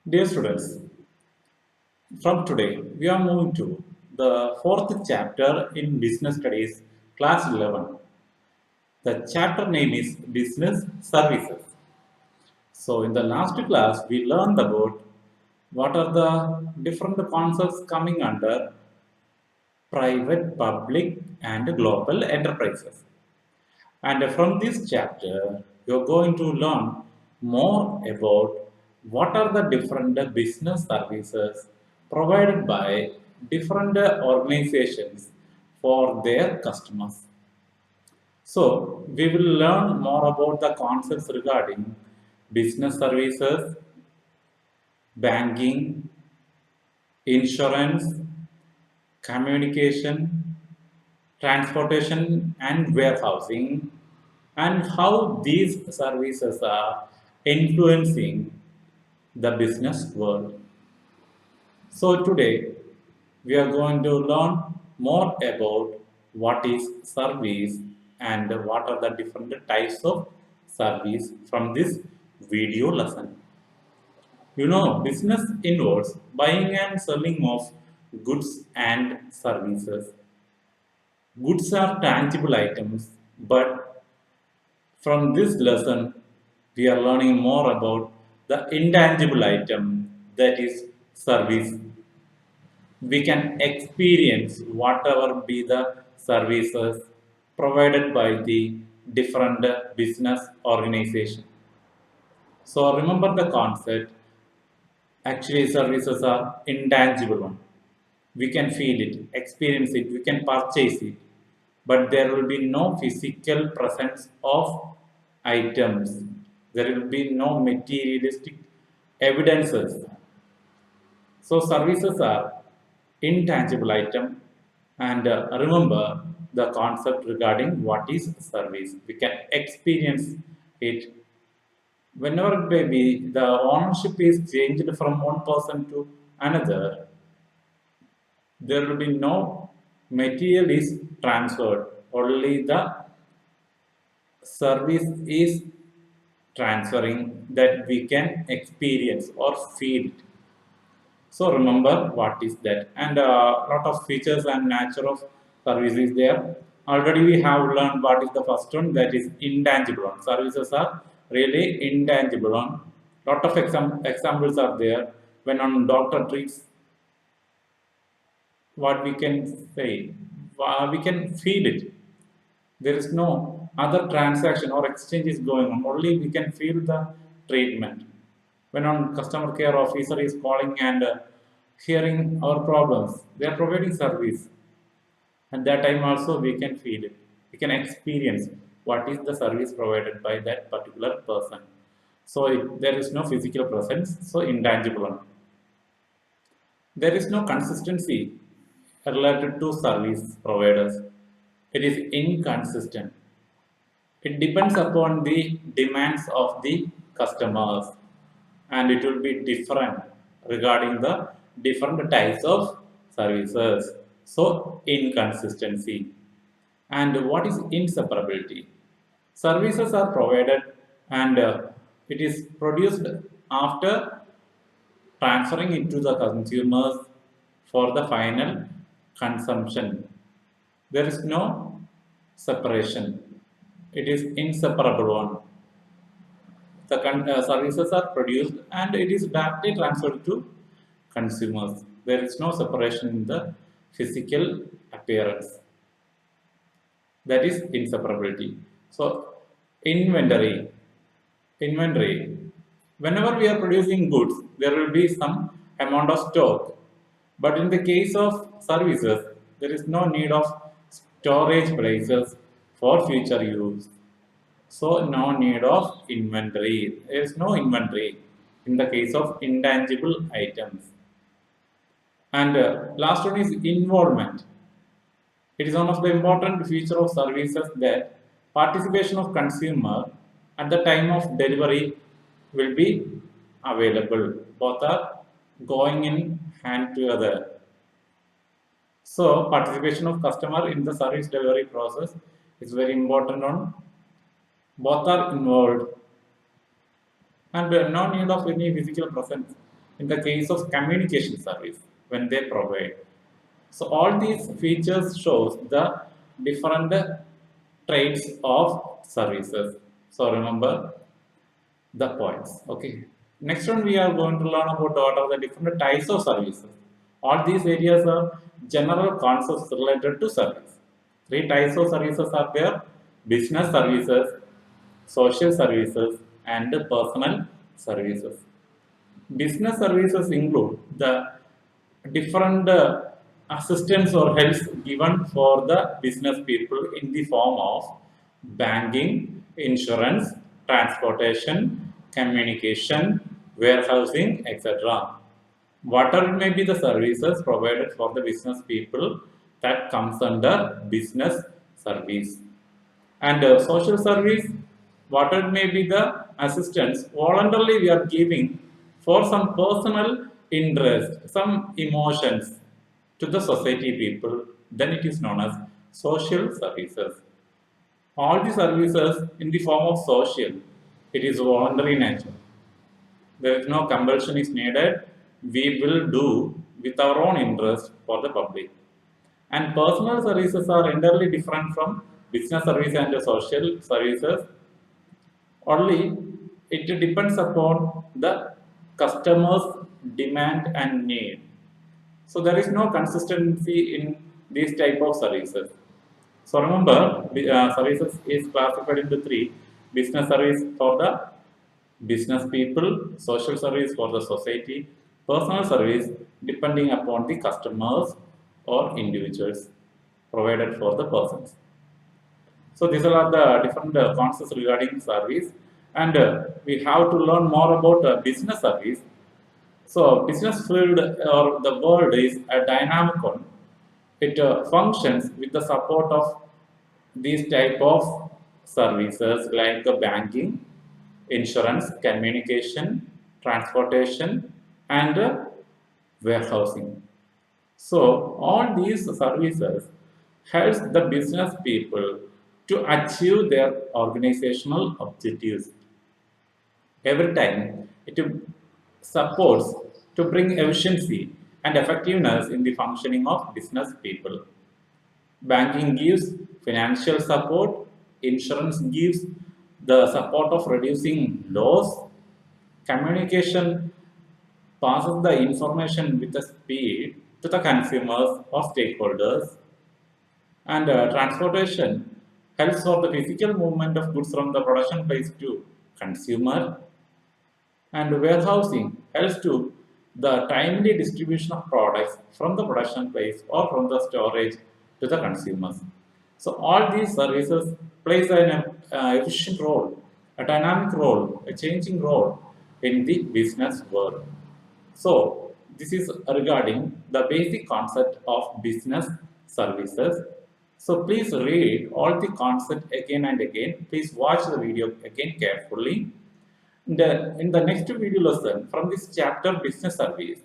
Dear students, from today we are moving to the fourth chapter in Business Studies, Class 11. The chapter name is Business Services. So, in the last class, we learned about what are the different concepts coming under private, public, and global enterprises. And from this chapter, you're going to learn more about what are the different business services provided by different organizations for their customers. So, we will learn more about the concepts regarding business services, banking, insurance, communication, transportation, and warehousing, and how these services are influencing the business world. So, today we are going to learn more about what is service and what are the different types of service from this video lesson. Business involves buying and selling of goods and services. Goods are tangible items, but from this lesson, we are learning more about the intangible item, that is service. We can experience whatever be the services provided by the different business organization. So remember the concept. Actually, services are intangible one. We can feel it, experience it, we can purchase it, but there will be no physical presence of items. There will be no materialistic evidences. So services are intangible item, and remember the concept regarding what is service. We can experience it whenever it may be. The ownership is changed from one person to another. There will be no material is transferred. Only the service is transferring that we can experience or feel it. So remember what is that, and a lot of features and nature of service is there. Already we have learned what is the first one, that is intangible one. Services are really intangible one. Lot of examples are there. When a doctor treats, what we can say, we can feel it. There is no other transaction or exchange is going on. Only we can feel the treatment. When a customer care officer is calling and hearing our problems, they are providing service. At that time also we can feel it. We can experience what is the service provided by that particular person. So there is no physical presence, so intangible one. There is no consistency related to service providers. It is inconsistent. It depends upon the demands of the customers, and it will be different regarding the different types of services. So, inconsistency. And what is inseparability? Services are provided, and it is produced after transferring it to the consumers for the final consumption. There is no separation. It is inseparable one. The services are produced and it is directly transferred to consumers. There is no separation in the physical appearance. That is inseparability. So, inventory. Inventory. Whenever we are producing goods, there will be some amount of stock. But in the case of services, there is no need of storage places for future use. So no need of inventory. There is no inventory in the case of intangible items. And last one is involvement. It is one of the important feature of services that participation of consumer at the time of delivery will be available. Both are going in hand together. So participation of customer in the service delivery process is very important on. Both are involved, and no need of any physical presence in the case of communication service when they provide. So all these features shows the different traits of services. So remember the points. Okay. Next one we are going to learn about what are the different types of services. All these areas are general concepts related to service. Three types of services are there: business services, social services, and personal services. Business services include the different assistance or helps given for the business people in the form of banking, insurance, transportation, communication, warehousing, etc. Whatever may be the services provided for the business people, that comes under business service. And social service, what it may be the assistance voluntarily we are giving for some personal interest, some emotions to the society people, then it is known as social services. All the services in the form of social, it is voluntary nature. There is no compulsion is needed. We will do with our own interest for the public. And personal services are entirely different from business service and social services. Only it depends upon the customer's demand and need. So there is no consistency in these type of services. So remember, services is classified into three: business service for the business people, social service for the society, personal service depending upon the customers or individuals provided for the persons. So these are the different concepts regarding service, and we have to learn more about business service. So business field or the world is a dynamic one. It functions with the support of these type of services like banking, insurance, communication, transportation, and warehousing. So all these services helps the business people to achieve their organizational objectives. Every time it supports to bring efficiency and effectiveness in the functioning of business people. Banking gives financial support, insurance gives the support of reducing loss, communication passes the information with the speed to the consumers or stakeholders, and transportation helps for the physical movement of goods from the production place to consumer, and warehousing helps to the timely distribution of products from the production place or from the storage to the consumers. So all these services plays an efficient role, a dynamic role, a changing role in the business world. So this is regarding the basic concept of business services. So please read all the concept again and again. Please watch the video again carefully. In the next video lesson from this chapter business service,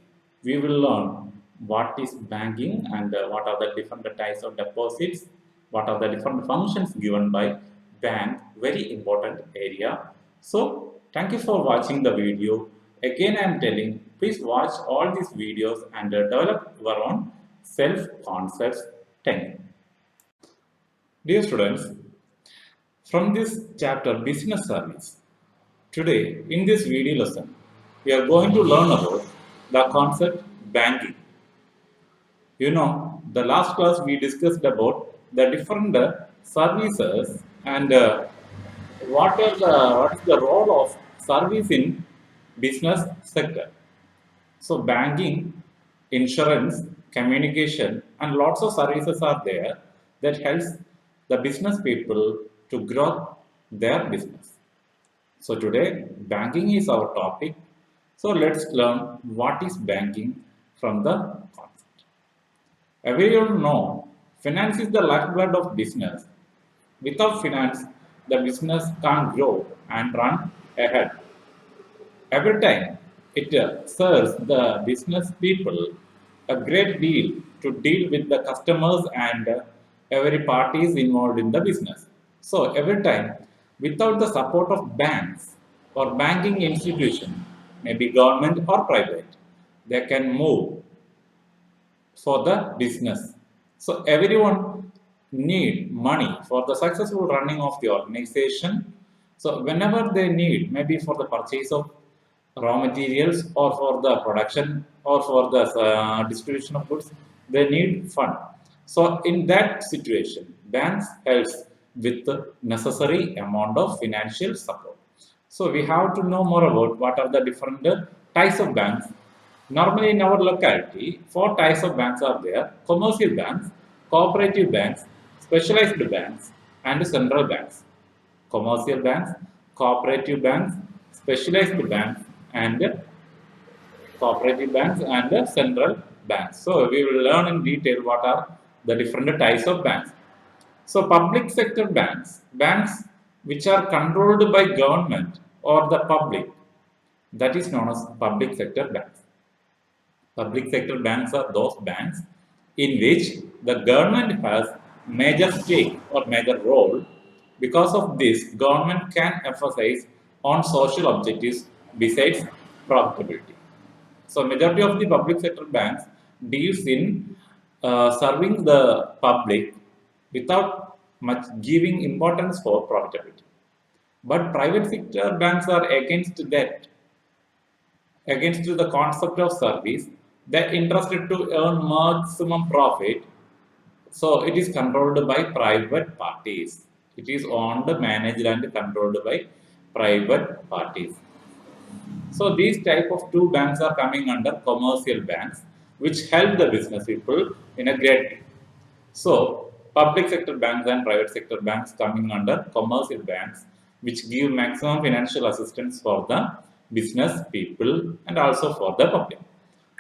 we will learn what is banking and what are the different types of deposits, what are the different functions given by bank, very important area. So thank you for watching the video. Again I am telling, please watch all these videos and develop your own self concepts. Thank you. Dear students, from this chapter business service, today, in this video lesson, we are going to learn about the concept banking. You know, the last class we discussed about the different services and what is the role of service in business sector. So banking, insurance, communication, and lots of services are there that helps the business people to grow their business. So today banking is our topic. So let's learn what is banking from the concept. Everyone know finance is the lifeblood of business. Without finance, the business can't grow and run ahead. Every time it serves the business people a great deal to deal with the customers and every parties involved in the business. So every time without the support of banks or banking institution, maybe government or private, they can move for the business. So everyone need money for the successful running of the organization. So whenever they need, maybe for the purchase of raw materials or for the production or for the distribution of goods, they need fund. So in that situation, banks helps with the necessary amount of financial support. So we have to know more about what are the different types of banks. Normally in our locality, four types of banks are there: commercial banks, cooperative banks, specialized banks, and central banks. Commercial banks, cooperative banks, specialized banks, and cooperative banks and central banks. So we will learn in detail what are the different types of banks. So public sector banks, banks which are controlled by government or the public, that is known as public sector banks. Public sector banks are those banks in which the government has major stake or major role. Because of this, government can emphasize on social objectives besides profitability. So majority of the public sector banks deals in serving the public without much giving importance for profitability. But private sector banks are against that, against the concept of service. They're interested to earn maximum profit. So it is controlled by private parties. It is owned, managed, and controlled by private parties. So these type of two banks are coming under commercial banks, which help the business people in a great way. So public sector banks and private sector banks coming under commercial banks, which give maximum financial assistance for the business people and also for the public.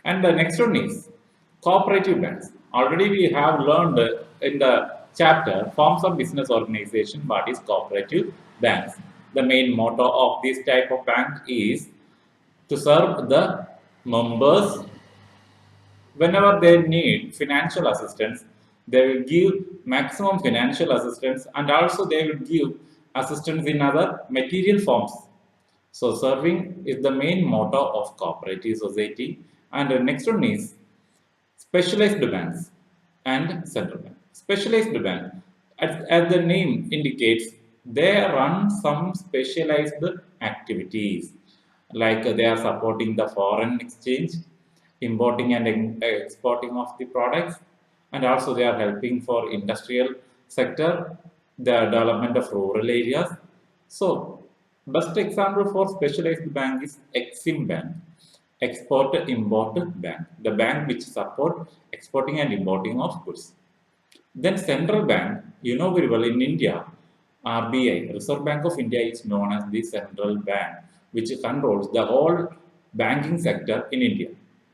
And the next one is cooperative banks. Already we have learned in the chapter forms of business organization what is cooperative banks. The main motto of this type of bank is to serve the members whenever they need financial assistance. They will give maximum financial assistance, and also they will give assistance in other material forms. So serving is the main motto of cooperative society. And the next one is specialized banks and central bank. Specialized bank, as the name indicates, they run some specialized activities, like they are supporting the foreign exchange, importing and exporting of the products, and also they are helping for industrial sector, the development of rural areas. So best example for specialized bank is Exim Bank, Export Import Bank, the bank which support exporting and importing of goods. Then central bank, you know very well in India, RBI, Reserve Bank of India is known as the central bank, which controls the whole banking sector in India.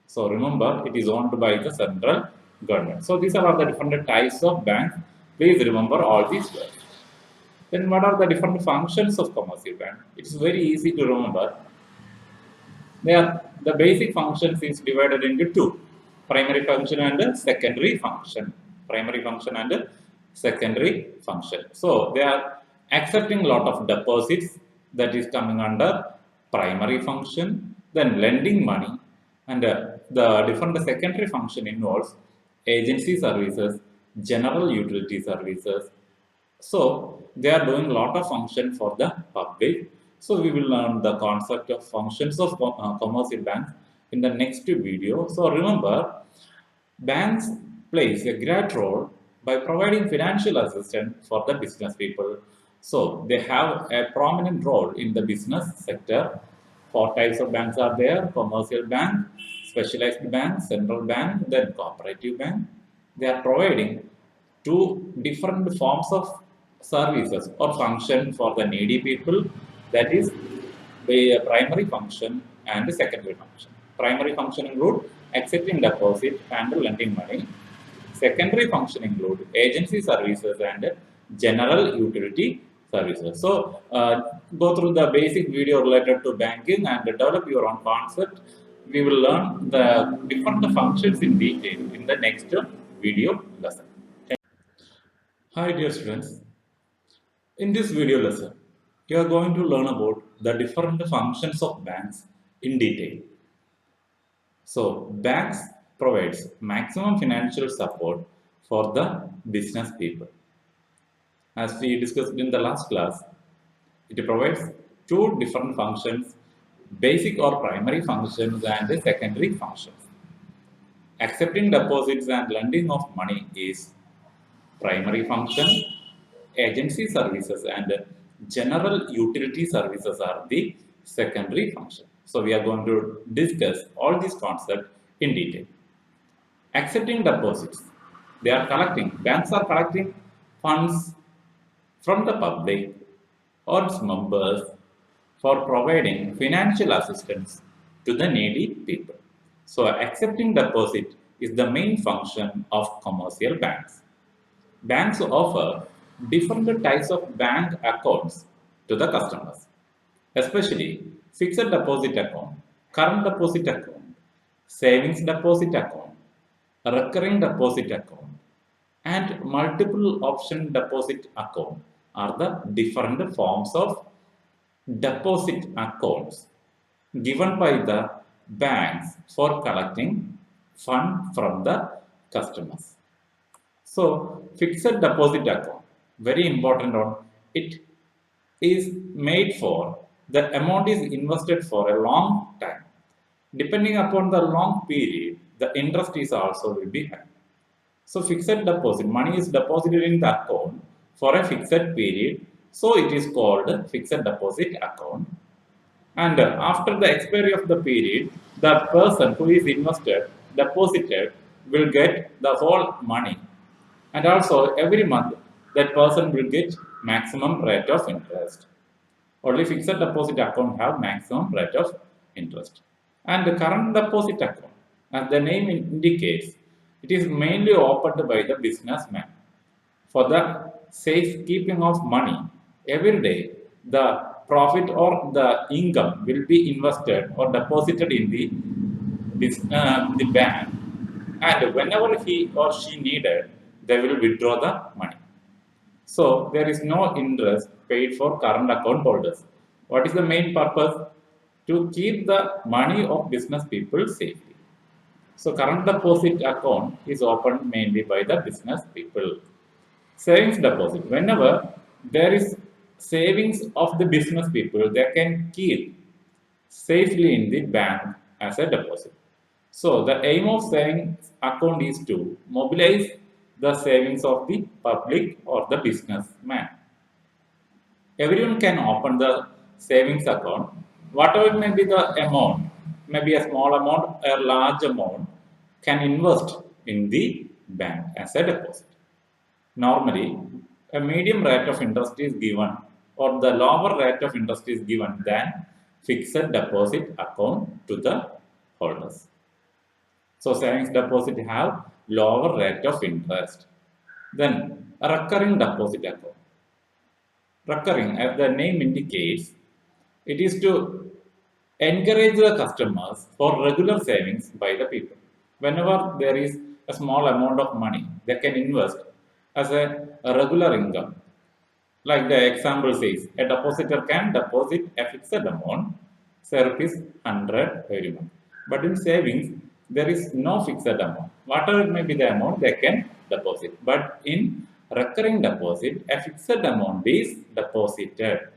So remember, it is owned by the central government. So these are the different types of banks. Please remember all these words. Then what are the different functions of commercial bank? It's very easy to remember. The basic functions is divided into two: primary function and secondary function. Primary function and secondary function. So they are accepting a lot of deposits, that is coming under primary function. Then lending money, and the different secondary function involves agency services, general utility services. So they are doing a lot of function for the public. So we will learn the concept of functions of commercial banks in the next video. So remember, banks plays a great role by providing financial assistance for the business people. So they have a prominent role in the business sector. Four types of banks are there: commercial bank, specialized bank, central bank, then cooperative bank. They are providing two different forms of services or function for the needy people, that is the primary function and the secondary function. Primary function include accepting deposit and lending money. Secondary function include agency services and general utility services. So go through the basic video related to banking and develop your own concept. We will learn the different functions in detail in the next video lesson. Hi dear students, in this video lesson, you are going to learn about the different functions of banks in detail. So banks provides maximum financial support for the business people. As we discussed in the last class, it provides two different functions, basic or primary functions and secondary functions. Accepting deposits and lending of money is primary function. Agency services and general utility services are the secondary function. So we are going to discuss all these concepts in detail. Accepting deposits. Banks are collecting funds from the public or its members for providing financial assistance to the needy people. So accepting deposit is the main function of commercial banks. Banks offer different types of bank accounts to the customers, especially fixed deposit account, current deposit account, savings deposit account, recurring deposit account, and multiple option deposit account are the different forms of deposit accounts given by the banks for collecting fund from the customers. So fixed deposit account, very important one. It is made for the amount is invested for a long time. Depending upon the long period, the interest is also will be high. So fixed deposit, money is deposited in the account for a fixed period. So it is called fixed deposit account. And after the expiry of the period, the person who is invested, deposited, will get the whole money. And also every month, that person will get maximum rate of interest. Only fixed deposit account have maximum rate of interest. And the current deposit account, as the name indicates, it is mainly opened by the businessman for the safekeeping of money. Every day, the profit or the income will be invested or deposited in the bank, and whenever he or she needed, they will withdraw the money. So there is no interest paid for current account holders. What is the main purpose? To keep the money of business people safely. So current deposit account is opened mainly by the business people. Savings deposit. Whenever there is savings of the business people, they can keep safely in the bank as a deposit. So the aim of savings account is to mobilize the savings of the public or the businessman. Everyone can open the savings account, whatever may be the amount, maybe a small amount or large amount, can invest in the bank as a deposit. Normally, a medium rate of interest is given or the lower rate of interest is given than fixed deposit account to the holders. So savings deposit have lower rate of interest. Then a recurring deposit account. Recurring, as the name indicates, it is to encourage the customers for regular savings by the people. Whenever there is a small amount of money, they can invest as a regular income. Like the example says, a depositor can deposit a fixed amount, say rupees 100 every month. But in savings, there is no fixed amount. Whatever may be the amount, they can deposit. But in recurring deposit, a fixed amount is deposited.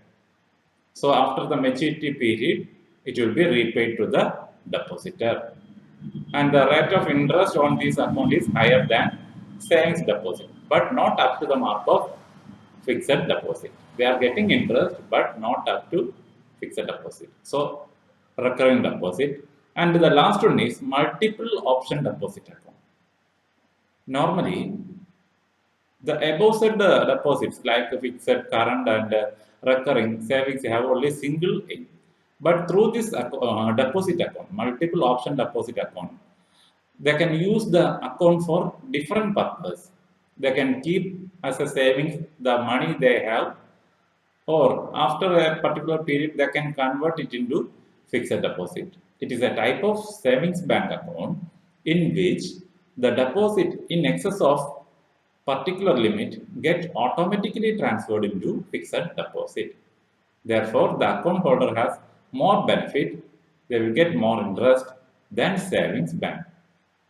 So after the maturity period, it will be repaid to the depositor. And the rate of interest on this account is higher than savings deposit, but not up to the mark of fixed deposit. They are getting interest, but not up to fixed deposit. So recurring deposit. And the last one is multiple option deposit account. Normally, the above said deposits like fixed, current, and recurring savings have only single aim. But through this deposit account, multiple option deposit account, they can use the account for different purpose. They can keep as a savings the money they have, or after a particular period, they can convert it into fixed deposit. It is a type of savings bank account in which the deposit in excess of particular limit get automatically transferred into fixed deposit. Therefore, the account holder has more benefit, they will get more interest, then savings bank.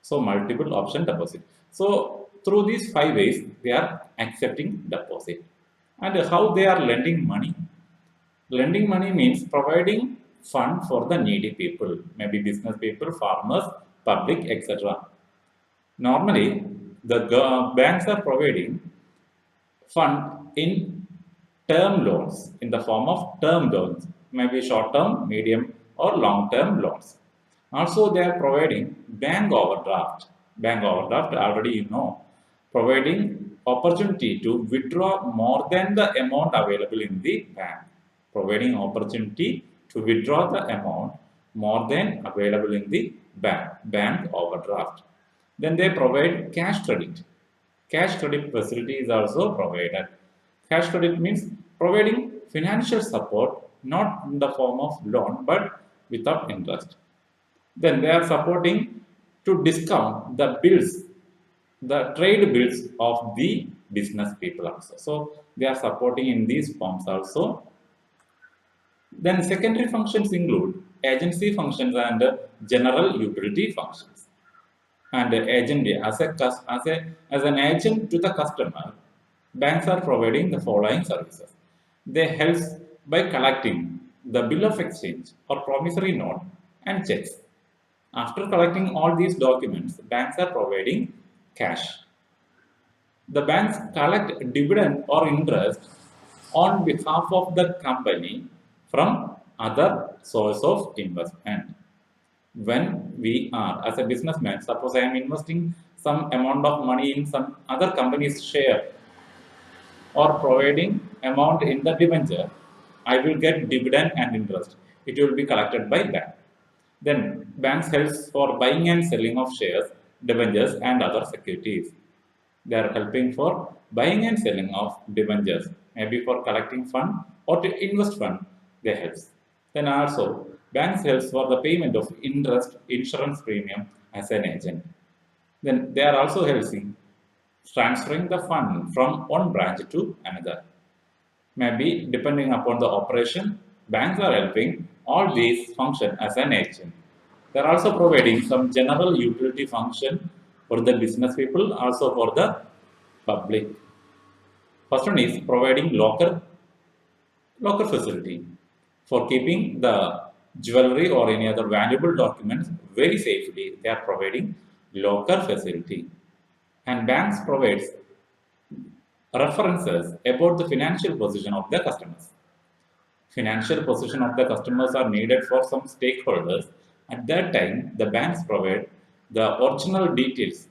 So multiple option deposit. So through these 5 ways, they are accepting deposit. And how they are lending money? Lending money means providing fund for the needy people, maybe business people, farmers, public, etc. Normally, the banks are providing fund in term loans in the form of term loans, maybe short term, medium, or long term loans. Also, they are providing bank overdraft. Bank overdraft, already you know, providing opportunity to withdraw more than the amount available in the bank. Providing opportunity to withdraw the amount more than available in the bank. Bank overdraft. Then they provide cash credit. Cash credit facility is also provided. Cash credit means providing financial support not in the form of loan but without interest. Then they are supporting to discount the bills, the trade bills of the business people also. So they are supporting in these forms also. Then secondary functions include agency functions and general utility functions. And agent as an agent to the customer, banks are providing the following services. They help by collecting the bill of exchange or promissory note and checks. After collecting all these documents, banks are providing cash. The banks collect dividend or interest on behalf of the company from other source of investment. When we are as a businessman, suppose I am investing some amount of money in some other company's share or providing amount in the debenture, I will get dividend and interest. It will be collected by bank. Then banks helps for buying and selling of shares, debentures and other securities. They are helping for buying and selling of debentures, maybe for collecting fund or to invest fund. They helps. Then also banks helps for the payment of interest, insurance premium as an agent. Then they are also helping transferring the fund from one branch to another. Maybe depending upon the operation, banks are helping all these function as an agent. They are also providing some general utility function for the business people, also for the public. First one is providing locker facility for keeping the jewelry or any other valuable documents very safely. They are providing locker facility. And banks provides references about the financial position of the customers. Financial position of the customers are needed for some stakeholders. At that time, the banks provide the original details,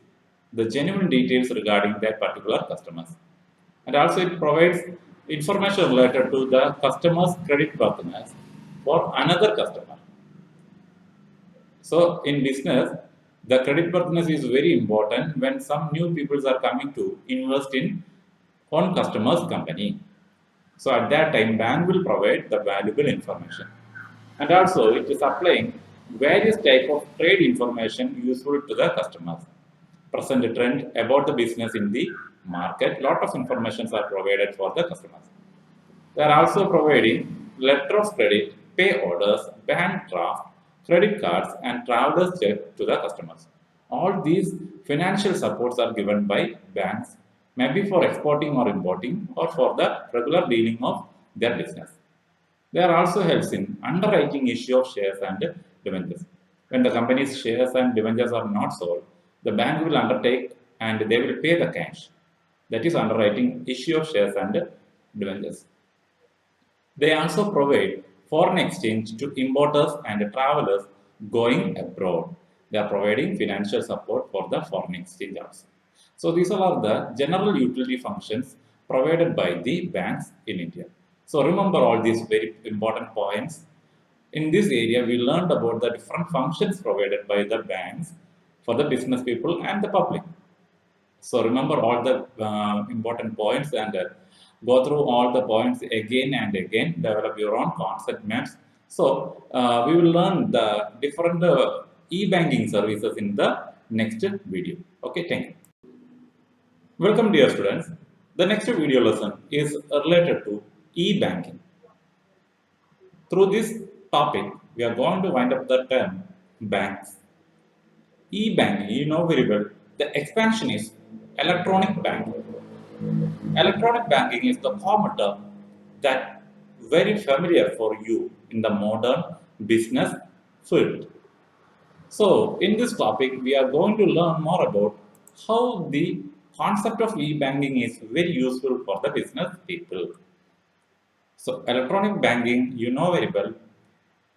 the genuine details regarding that particular customers. And also it provides information related to the customer's credit worthiness for another customer. So in business, the credit worthiness is very important when some new people are coming to invest in one customer's company. So at that time, bank will provide the valuable information. And also it is applying various type of trade information useful to the customers. Present trend about the business in the market, lot of informations are provided for the customers. They are also providing letter of credit, pay orders, bank draft, credit cards, and traveler's check to the customers. All these financial supports are given by banks, maybe for exporting or importing, or for the regular dealing of their business. They are also helps in underwriting issue of shares and debentures. When the company's shares and debentures are not sold, the bank will undertake and they will pay the cash. That is underwriting issue of shares and debentures. They also provide foreign exchange to importers and travelers going abroad. They are providing financial support for the foreign exchange also. So these are the general utility functions provided by the banks in India. So remember all these very important points. In this area, we learned about the different functions provided by the banks for the business people and the public. So remember all the important points and go through all the points again and again, develop your own concept maps. So we will learn the different e-banking services in the next video. Okay, thank you. Welcome dear students. The next video lesson is related to e-banking. Through this topic, we are going to wind up the term banks. E-banking, you know very well, the expansion is electronic banking. Electronic banking is the common term that very familiar for you in the modern business field. So, in this topic, we are going to learn more about how the concept of e-banking is very useful for the business people. So, electronic banking, you know very well,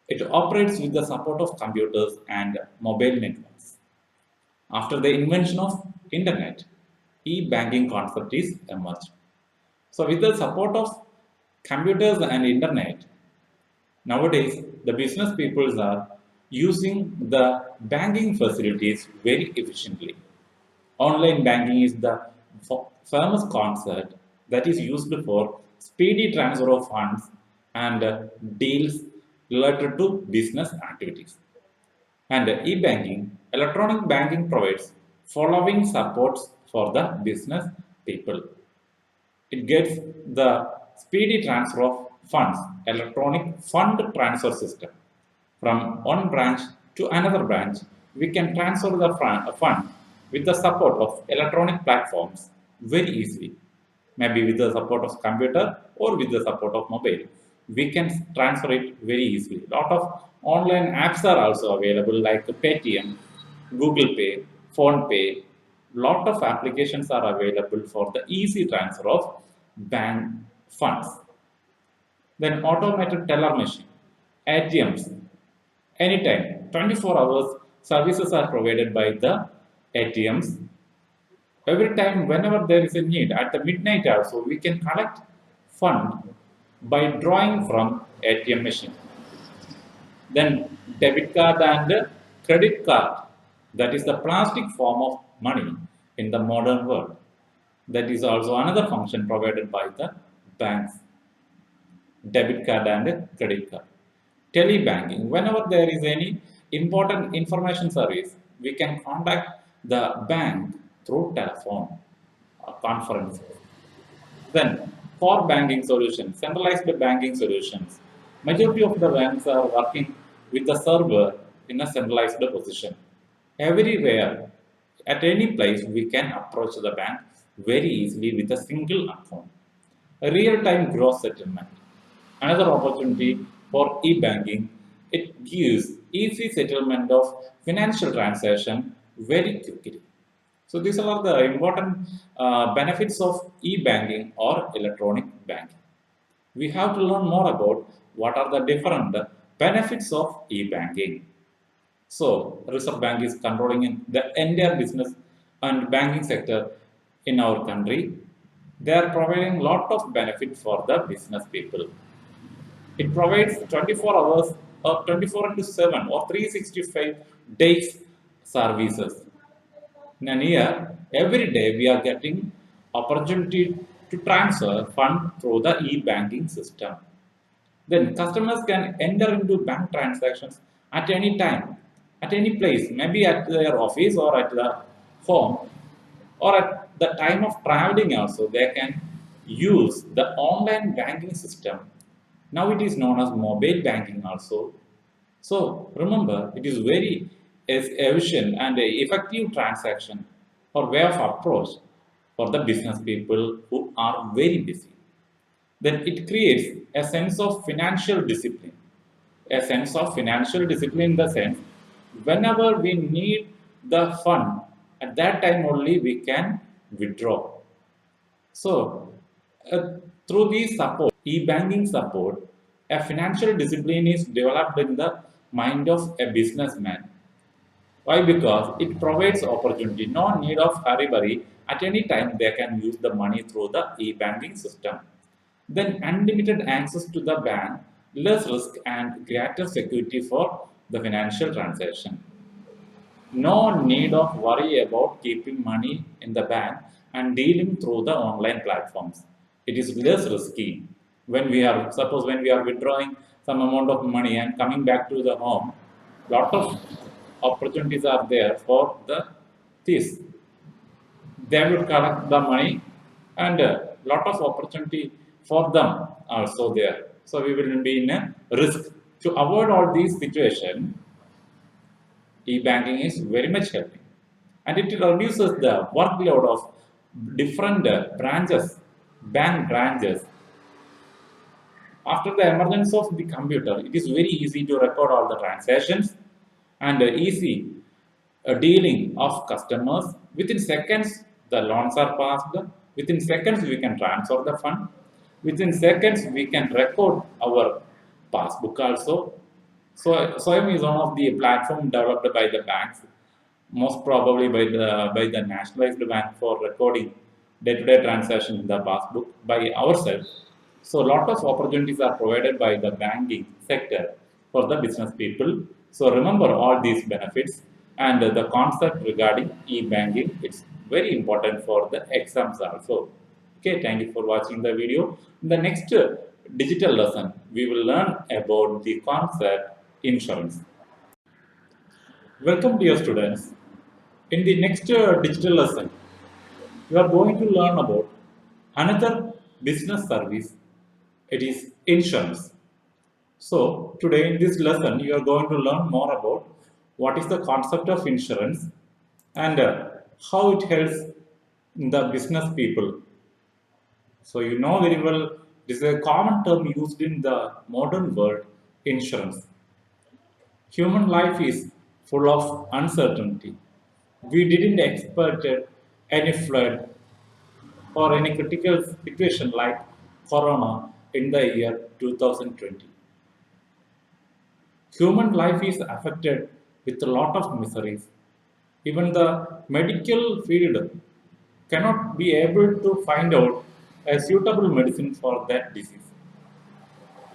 it operates with the support of computers and mobile networks. After the invention of internet, e-banking concept is emerged. So, with the support of computers and internet, nowadays, the business peoples are using the banking facilities very efficiently. Online banking is the famous concept that is used for speedy transfer of funds and deals related to business activities. And e-banking, electronic banking provides following supports for the business people. It gets the speedy transfer of funds, electronic fund transfer system. From one branch to another branch, we can transfer the fund with the support of electronic platforms very easily. Maybe with the support of computer or with the support of mobile. We can transfer it very easily. A lot of online apps are also available like Paytm, Google Pay, Phone Pay. Lot of applications are available for the easy transfer of bank funds. Then automated teller machine, ATMs, anytime, 24 hours services are provided by the ATMs. Every time, whenever there is a need, at the midnight also, we can collect fund by drawing from ATM machine. Then debit card and credit card, that is the plastic form of money in the modern world. That is also another function provided by the banks, debit card and credit card. Telebanking, whenever there is any important information service, we can contact the bank through telephone conference. Then for banking solutions, centralized banking solutions, majority of the banks are working with the server in a centralized position. Everywhere, at any place, we can approach the bank very easily with a single account. A real-time gross settlement. Another opportunity for e-banking, it gives easy settlement of financial transaction very quickly. So these are the important benefits of e-banking or electronic banking. We have to learn more about what are the different benefits of e-banking. So Reserve Bank is controlling in the entire business and banking sector in our country. They are providing lot of benefit for the business people. It provides 24 hours or 24 into 7 or 365 days services. In a year, every day we are getting opportunity to transfer fund through the e-banking system. Then customers can enter into bank transactions at any time, at any place, maybe at their office or at the home or at the time of traveling also. They can use the online banking system. Now it is known as mobile banking also. So remember, it is very efficient and a effective transaction or way of approach for the business people who are very busy. Then it creates a sense of financial discipline. A sense of financial discipline in the sense whenever we need the fund, at that time only we can withdraw. So, through the support, e-banking support, a financial discipline is developed in the mind of a businessman. Why? Because it provides opportunity, no need of hurry. At any time, they can use the money through the e-banking system. Then unlimited access to the bank, less risk and greater security for the financial transaction. No need of worry about keeping money in the bank and dealing through the online platforms. It is less risky. When we are, suppose when we are withdrawing some amount of money and coming back to the home, lot of opportunities are there for the thieves. They will collect the money and a lot of opportunity for them also there. So we will be in a risk. To avoid all these situations, E-banking is very much helping, and it reduces the workload of different branches, bank branches. After the emergence of the computer, it is very easy to record all the transactions and easy dealing of customers. Within seconds, the loans are passed. Within seconds, we can transfer the fund. Within seconds, we can record our passbook also. So, Soyam is one of the platform developed by the banks, most probably by the nationalized bank for recording day-to-day transactions in the passbook by ourselves. So, a lot of opportunities are provided by the banking sector for the business people. So, remember all these benefits and the concept regarding e-banking. It's very important for the exams also. Okay, thank you for watching the video. In the next digital lesson, we will learn about the concept insurance. Welcome, dear students. In the next digital lesson, you are going to learn about another business service. It is insurance. So, today in this lesson, you are going to learn more about what is the concept of insurance and how it helps the business people. So, you know very well, this is a common term used in the modern world, insurance. Human life is full of uncertainty. We didn't expect any flood or any critical situation like corona in the year 2020. Human life is affected with a lot of miseries. Even the medical field cannot be able to find out a suitable medicine for that disease.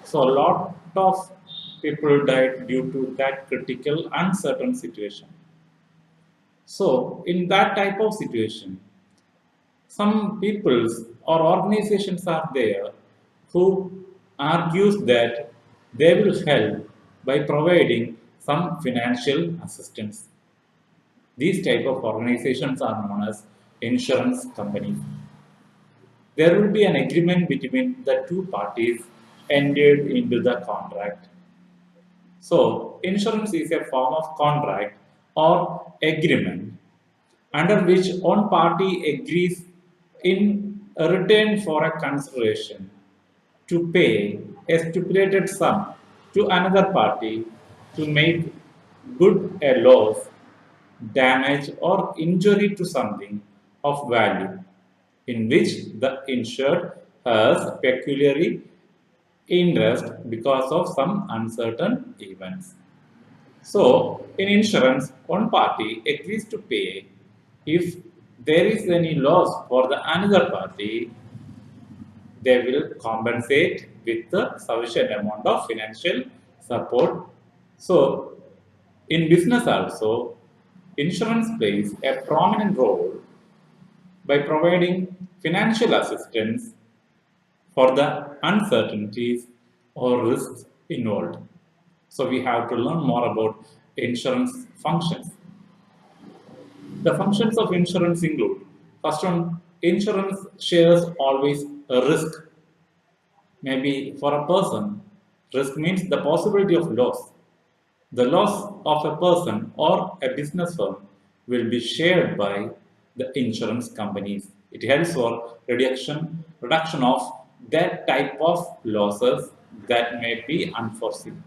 So a lot of people died due to that critical uncertain situation. So in that type of situation, some peoples or organizations are there who argues that they will help by providing some financial assistance. These type of organizations are known as insurance companies. There will be an agreement between the two parties entered into the contract. So, insurance is a form of contract or agreement under which one party agrees in return for a consideration to pay a stipulated sum to another party to make good a loss, damage, or injury to something of value in which the insured has peculiar interest because of some uncertain events. So, in insurance, one party agrees to pay if there is any loss for the another party, they will compensate with the sufficient amount of financial support. So, in business also, insurance plays a prominent role by providing financial assistance for the uncertainties or risks involved. So, we have to learn more about insurance functions. The functions of insurance include first one, insurance shares always a risk. Maybe for a person, risk means the possibility of loss. The loss of a person or a business firm will be shared by the insurance companies. It helps for reduction of that type of losses that may be unforeseen.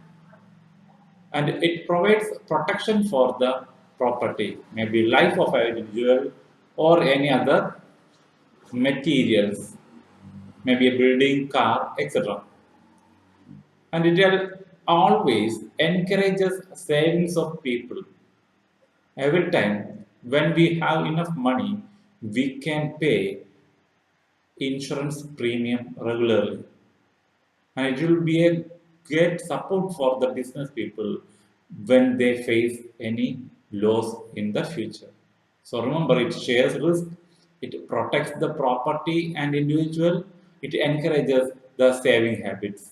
And it provides protection for the property, maybe life of an individual or any other materials, maybe a building, car, etc. And it will always encourages savings of people. Every time when we have enough money, we can pay insurance premium regularly. And it will be a great support for the business people when they face any loss in the future. So remember, it shares risk, it protects the property and individual, it encourages the saving habits,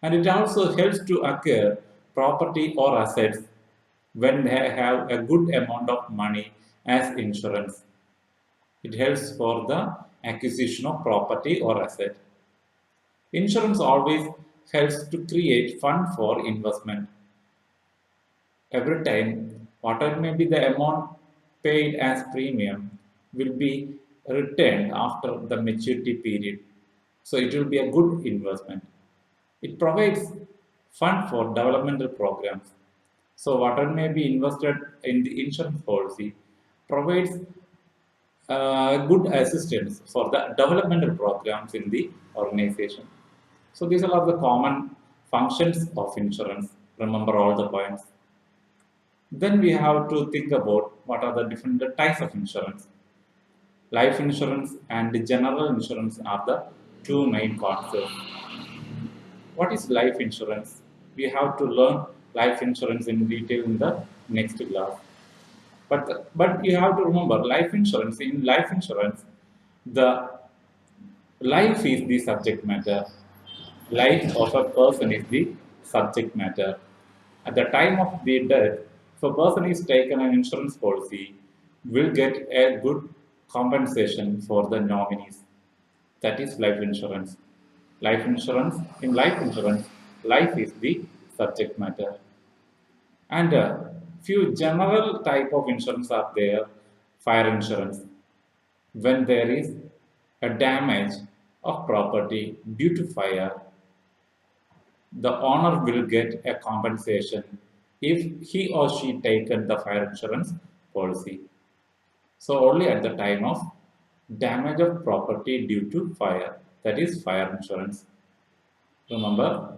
and it also helps to acquire property or assets when they have a good amount of money as insurance. It helps for the acquisition of property or asset. Insurance always helps to create fund for investment. Every time, whatever may be the amount paid as premium will be returned after the maturity period. So it will be a good investment. It provides fund for developmental programs. So whatever may be invested in the insurance policy provides good assistance for the developmental programs in the organization. So these are all the common functions of insurance. Remember all the points. Then we have to think about what are the different types of insurance. Life insurance and general insurance are the two main concepts. What is life insurance? We have to learn life insurance in detail in the next class. But you have to remember life insurance. In life insurance, the life is the subject matter. Life of a person is the subject matter. At the time of the death, if a person is taken an insurance policy, will get a good compensation for the nominees. That is life insurance. In life insurance, life is the subject matter. And few general type of insurance are there. Fire insurance. When there is a damage of property due to fire, the owner will get a compensation if he or she taken the fire insurance policy. So only at the time of damage of property due to fire, that is fire insurance. Remember?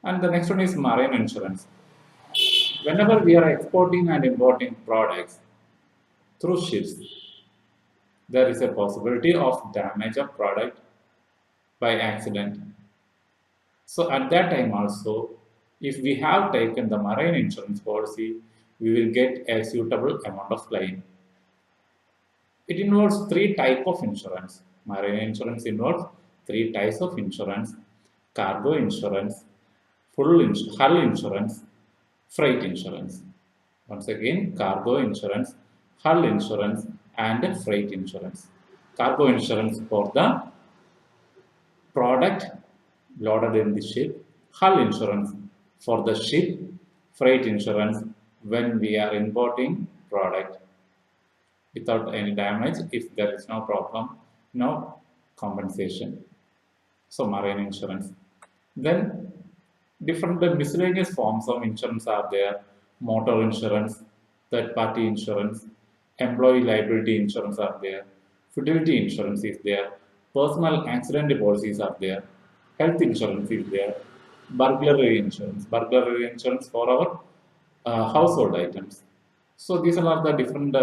And the next one is marine insurance. Whenever we are exporting and importing products through ships, there is a possibility of damage of product by accident. So at that time also, if we have taken the marine insurance policy, we will get a suitable amount of claim. It involves three types of insurance. Marine insurance involves three types of insurance: cargo insurance, hull insurance, freight insurance. Once again, cargo insurance, hull insurance, and freight insurance. Cargo insurance for the product loaded in the ship, hull insurance for the ship, freight insurance when we are importing product without any damage. If there is no problem, no compensation. So marine insurance. Then different miscellaneous forms of insurance are there: motor insurance, third party insurance, employee liability insurance are there, fidelity insurance is there, personal accident policies are there, health insurance is there, burglary insurance for our household items. So these are the different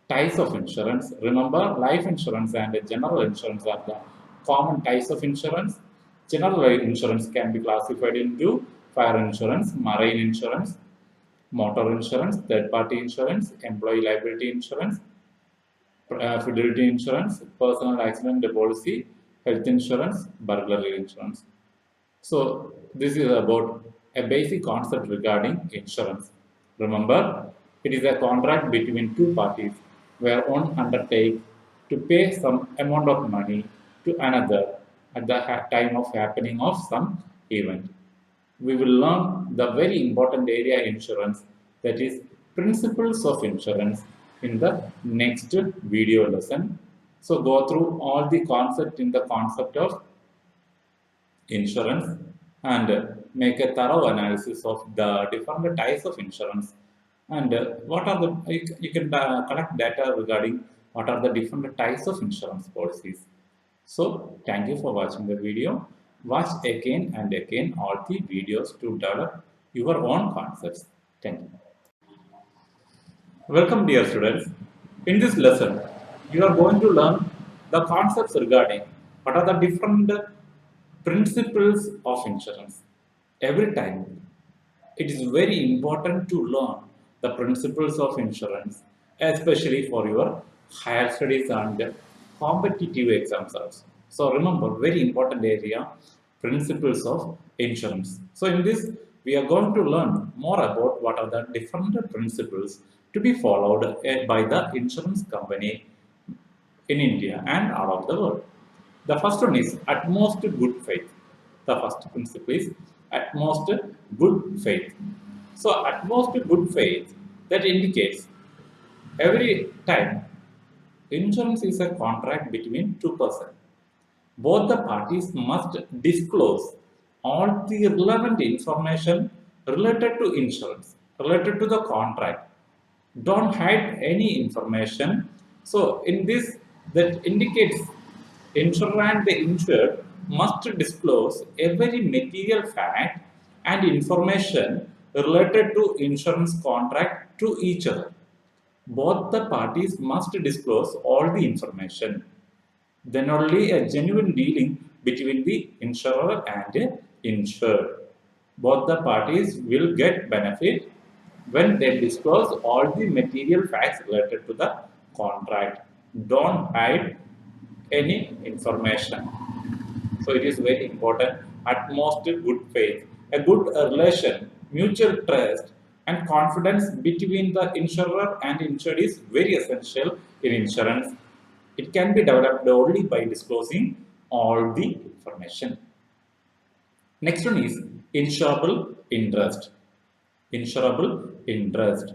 types of insurance. Remember, life insurance and general insurance are the common types of insurance. General insurance can be classified into fire insurance, marine insurance, motor insurance, third party insurance, employee liability insurance, fidelity insurance, personal accident policy, health insurance, burglary insurance. So this is about a basic concept regarding insurance. Remember, it is a contract between two parties where one undertakes to pay some amount of money to another at the time of happening of some event. We will learn the very important area insurance, that is principles of insurance, in the next video lesson. So go through all the concept in the concept of insurance and make a thorough analysis of the different types of insurance and what are the you can collect data regarding what are the different types of insurance policies. So thank you for watching the video. Watch again and again all the videos to develop your own concepts. Thank you. Welcome dear students. In this lesson, you are going to learn the concepts regarding what are the different principles of insurance. Every time, it is very important to learn the principles of insurance, especially for your higher studies and competitive exams also. So remember, very important area, principles of insurance. So in this, we are going to learn more about what are the different principles to be followed by the insurance company in India and all over the world. The first one is utmost good faith. The first principle is utmost good faith. So at most good faith that indicates every time insurance is a contract between two persons. Both the parties must disclose all the relevant information related to insurance, related to the contract. Don't hide any information. So in this, that indicates insurer and the insured must disclose every material fact and information related to insurance contract to each other. Both the parties must disclose all the information. Then only a genuine dealing between the insurer and insured. Both the parties will get benefit when they disclose all the material facts related to the contract. Don't hide any information. So it is very important. At most, good faith, a good relation, mutual trust, and confidence between the insurer and insured is very essential in insurance. It can be developed only by disclosing all the information. Next one is insurable interest. Insurable interest.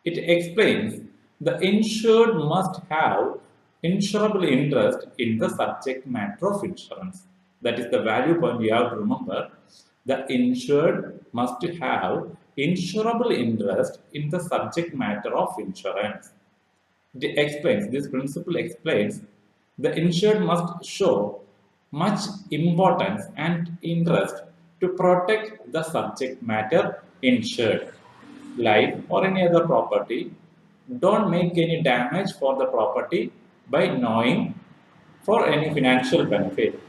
It explains the insured must have insurable interest in the subject matter of insurance. That is the value point you have to remember. The insured must have insurable interest in the subject matter of insurance. It explains, this principle explains, the insured must show much importance and interest to protect the subject matter insured, life or any other property. Don't make any damage for the property by knowing for any financial benefit.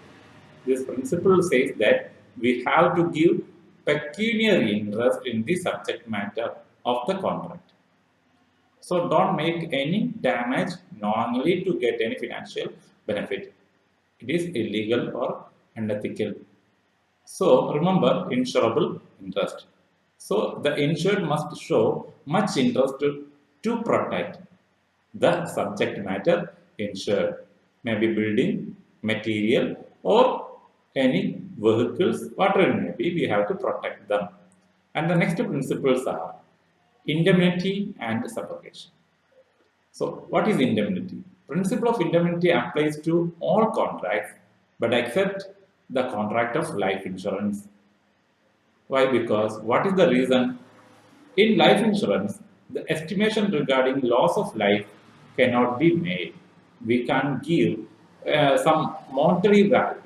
This principle says that we have to give pecuniary interest in the subject matter of the contract. So don't make any damage knowingly to get any financial benefit. It is illegal or unethical. So remember insurable interest. So the insured must show much interest to protect the subject matter insured. Maybe building, material or any vehicles, whatever it may be, we have to protect them. And the next principles are indemnity and subrogation. So, what is indemnity? Principle of indemnity applies to all contracts, but except the contract of life insurance. Why? Because what is the reason? In life insurance, the estimation regarding loss of life cannot be made. We can give some monetary value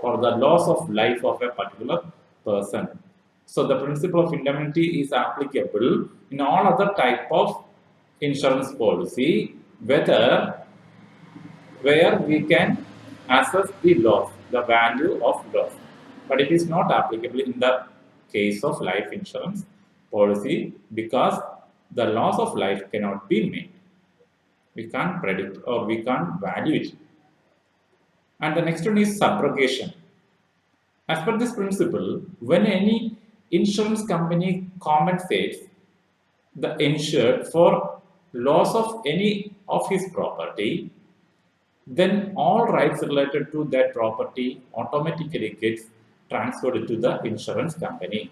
for the loss of life of a particular person. So the principle of indemnity is applicable in all other type of insurance policy, whether where we can assess the loss, the value of loss. But it is not applicable in the case of life insurance policy because the loss of life cannot be made. We can't predict or we can't value it. And the next one is subrogation. As per this principle, when any insurance company compensates the insured for loss of any of his property, then all rights related to that property automatically gets transferred to the insurance company.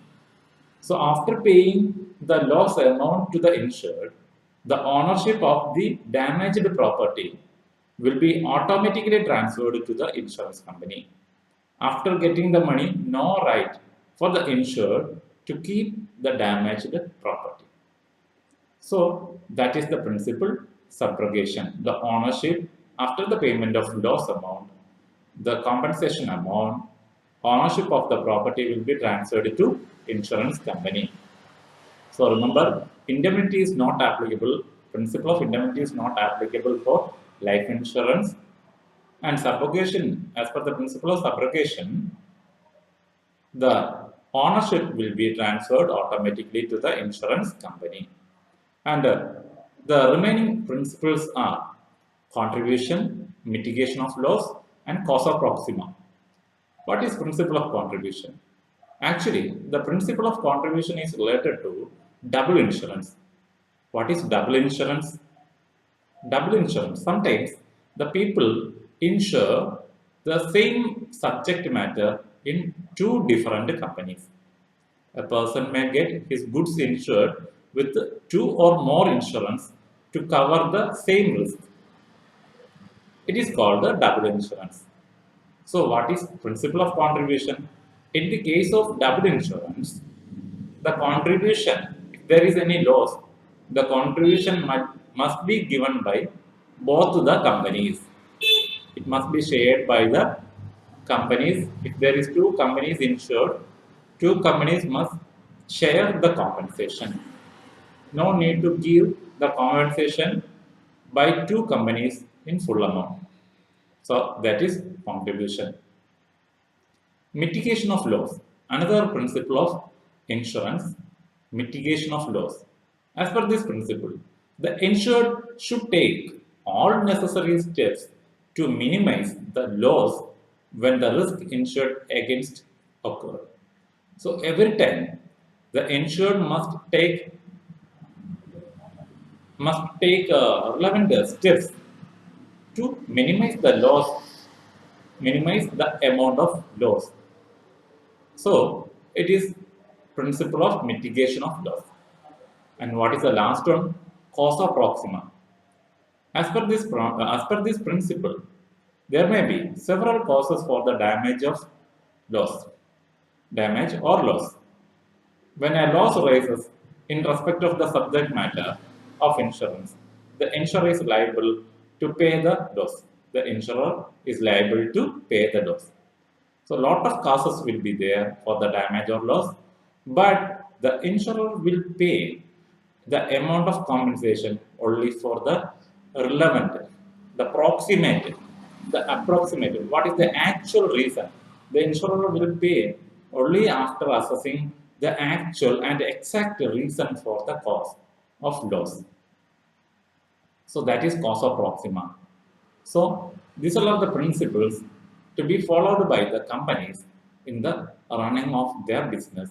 So after paying the loss amount to the insured, the ownership of the damaged property will be automatically transferred to the insurance company. After getting the money, no right for the insured to keep the damaged property. So that is the principle subrogation. The ownership after the payment of loss amount, the compensation amount, ownership of the property will be transferred to insurance company. So remember, indemnity is not applicable. Principle of indemnity is not applicable for life insurance and subrogation. As per the principle of subrogation, the ownership will be transferred automatically to the insurance company. And the remaining principles are contribution, mitigation of loss, and causa proxima. What is principle of contribution? Actually, the principle of contribution is related to double insurance. What is double insurance? Double insurance. Sometimes the people insure the same subject matter in two different companies. A person may get his goods insured with two or more insurance to cover the same risk. It is called the double insurance. So what is principle of contribution? In the case of double insurance, the contribution, if there is any loss, the contribution must be given by both the companies. It must be shared by the companies. If there is two companies insured, two companies must share the compensation. No need to give the compensation by two companies in full amount. So that is contribution. Mitigation of loss. Another principle of insurance, mitigation of loss. As per this principle, the insured should take all necessary steps to minimize the loss when the risk insured against occur. So every time the insured must take relevant steps to minimize the amount of loss. So it is principle of mitigation of loss. And what is the last one? Causa proxima. As per this principle, there may be several causes for the damage or loss. When a loss arises in respect of the subject matter of insurance, the insurer is liable to pay the loss. The insurer is liable to pay the loss. So lot of causes will be there for the damage or loss, but the insurer will pay the amount of compensation only for the relevant, the approximate, what is the actual reason. The insurer will pay only after assessing the actual and exact reason for the cause of loss. So that is causa proxima. So these are all the principles to be followed by the companies in the running of their business.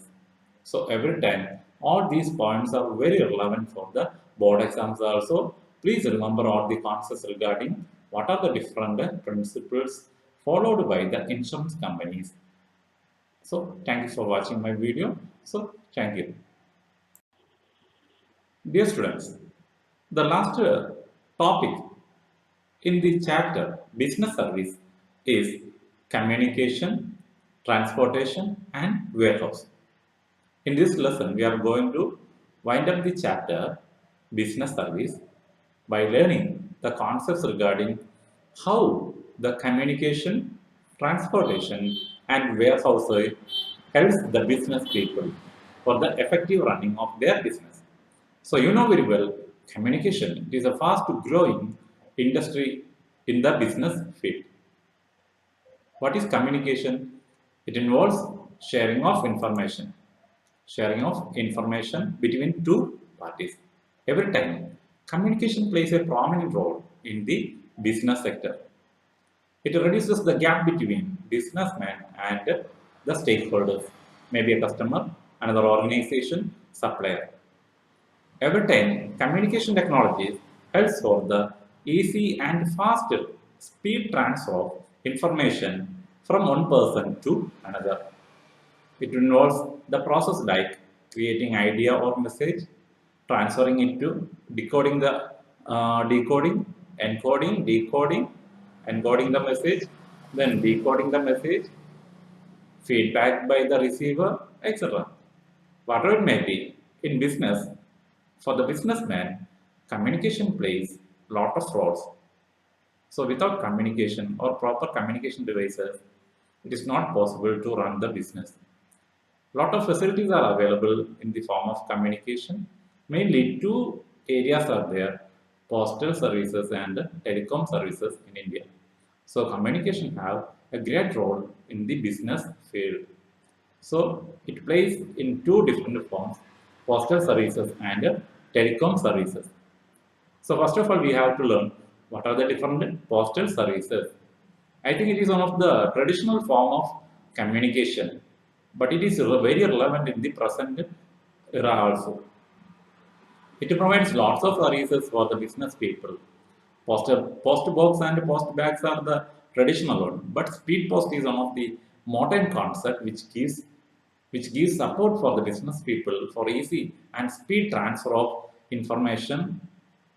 So every time all these points are very relevant for the board exams also. Please remember all the concepts regarding what are the different principles followed by the insurance companies. So thank you for watching my video. So thank you. Dear students, the last topic in the chapter business service is communication, transportation and warehouse. In this lesson, we are going to wind up the chapter business service by learning the concepts regarding how the communication, transportation and warehouse helps the business people for the effective running of their business. So you know very well, communication is a fast growing industry in the business field. What is communication? It involves sharing of information between two parties. Every time, communication plays a prominent role in the business sector. It reduces the gap between businessmen and the stakeholders, maybe a customer, another organization, supplier. Every time, communication technologies helps for the easy and fast speed transfer of information from one person to another. It involves the process like creating idea or message, transferring it to decoding, encoding the message, then decoding the message, feedback by the receiver, etc. Whatever it may be, in business, for the businessman, communication plays lot of roles. So without communication or proper communication devices, it is not possible to run the business. Lot of facilities are available in the form of communication. Mainly two areas are there, postal services and telecom services in India. So communication have a great role in the business field. So it plays in two different forms, postal services and telecom services. So first of all, we have to learn what are the different postal services. I think it is one of the traditional form of communication, but it is very relevant in the present era also. It provides lots of services for the business people. Post box and post bags are the traditional one, but speed post is one of the modern concept which gives which gives support for the business people for easy and speed transfer of information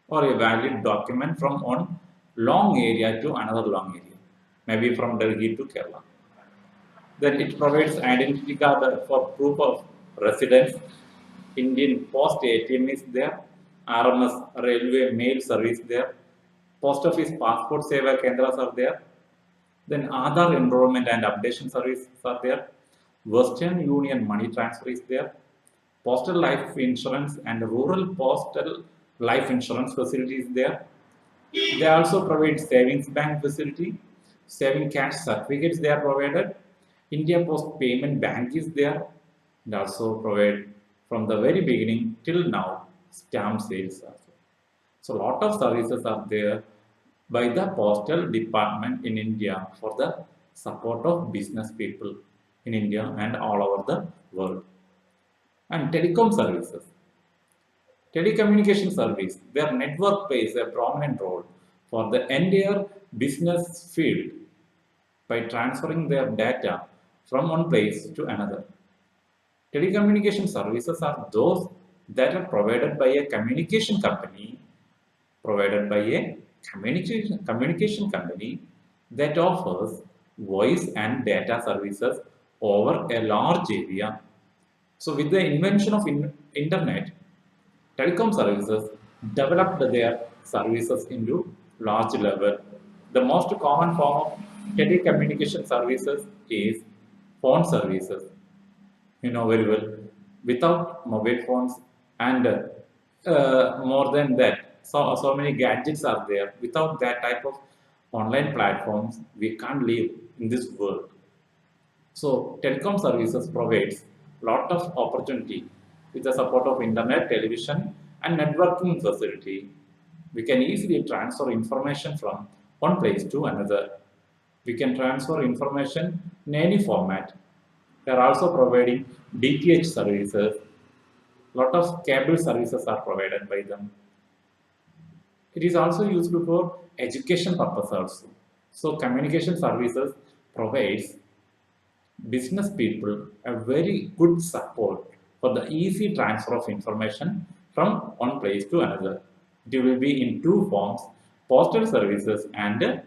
or a valid document from one long area to another long area, maybe from Delhi to Kerala. Then it provides identity card for proof of residence. Indian Post ATM is there, RMS Railway Mail Service there, Post Office Passport Seva Kendras are there, then Aadhaar enrollment and updation services are there. Western Union money transfer is there. Postal life insurance and rural postal life insurance facility is there. They also provide savings bank facility, saving cash certificates they are provided. India Post Payment Bank is there. They also provide from the very beginning till now stamp sales also. So lot of services are there by the postal department in India for the support of business people in India and all over the world. And telecom services. Telecommunication service, their network plays a prominent role for the entire business field by transferring their data from one place to another. Telecommunication services are those that are provided by a communication company, provided by a communication company that offers voice and data services over a large area. So with the invention of internet, telecom services developed their services into large level. The most common form of telecommunication services is phone services. You know very well. Without mobile phones and more than that, so many gadgets are there. Without that type of online platforms, we can't live in this world. So telecom services provides lot of opportunity with the support of internet, television, and networking facility. We can easily transfer information from one place to another. We can transfer information in any format. They are also providing DTH services. Lot of cable services are provided by them. It is also used for education purpose also. So communication services provides business people a very good support for the easy transfer of information from one place to another. It will be in two forms, postal services and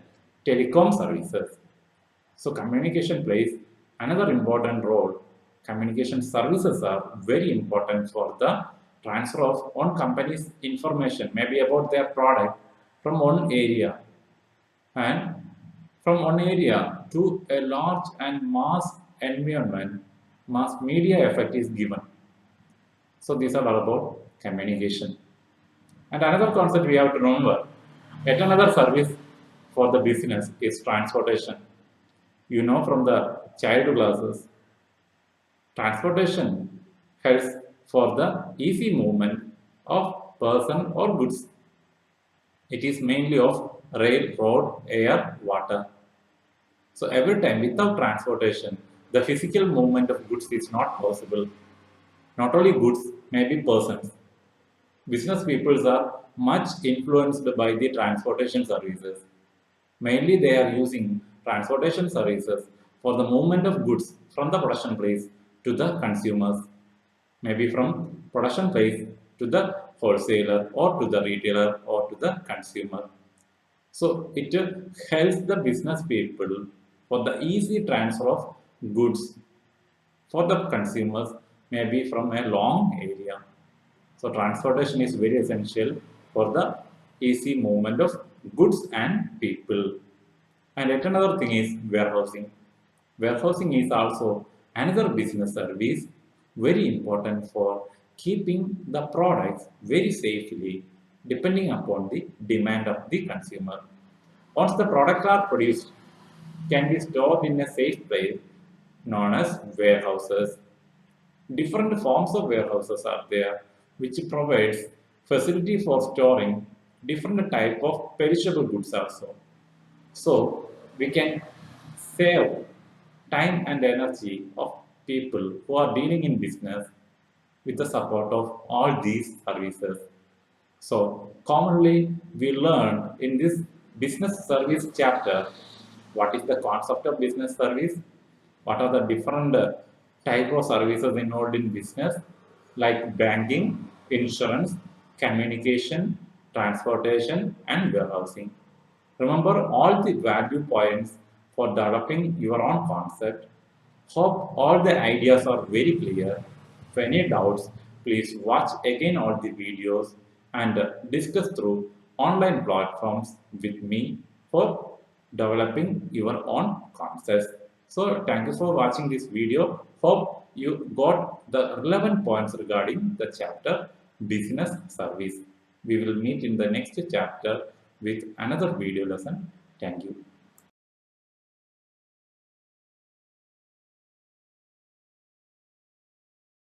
telecom services. So communication plays another important role. Communication services are very important for the transfer of one company's information, maybe about their product from one area and from one area to a large and mass environment, mass media effect is given. So these are all about communication. And another concept we have to remember, yet another service for the business is transportation. You know from the childhood classes, transportation helps for the easy movement of person or goods. It is mainly of rail, road, air, water. So every time without transportation, the physical movement of goods is not possible. Not only goods, maybe persons. Business peoples are much influenced by the transportation services. Mainly they are using transportation services for the movement of goods from the production place to the consumers. Maybe from production place to the wholesaler or to the retailer or to the consumer. So it helps the business people for the easy transfer of goods for the consumers, maybe from a long area. So transportation is very essential for the easy movement of goods and people. And yet another thing is warehousing. Warehousing is also another business service very important for keeping the products very safely depending upon the demand of the consumer. Once the products are produced, can be stored in a safe place known as warehouses. Different forms of warehouses are there which provides facility for storing different type of perishable goods also. So we can save time and energy of people who are dealing in business with the support of all these services. So commonly we learn in this business service chapter what is the concept of business service, what are the different type of services involved in business like banking, insurance, communication, transportation, and warehousing. Remember all the value points for developing your own concept. Hope all the ideas are very clear. If any doubts, please watch again all the videos and discuss through online platforms with me for developing your own concepts. So thank you for watching this video. Hope you got the relevant points regarding the chapter business service. We will meet in the next chapter with another video lesson. Thank you.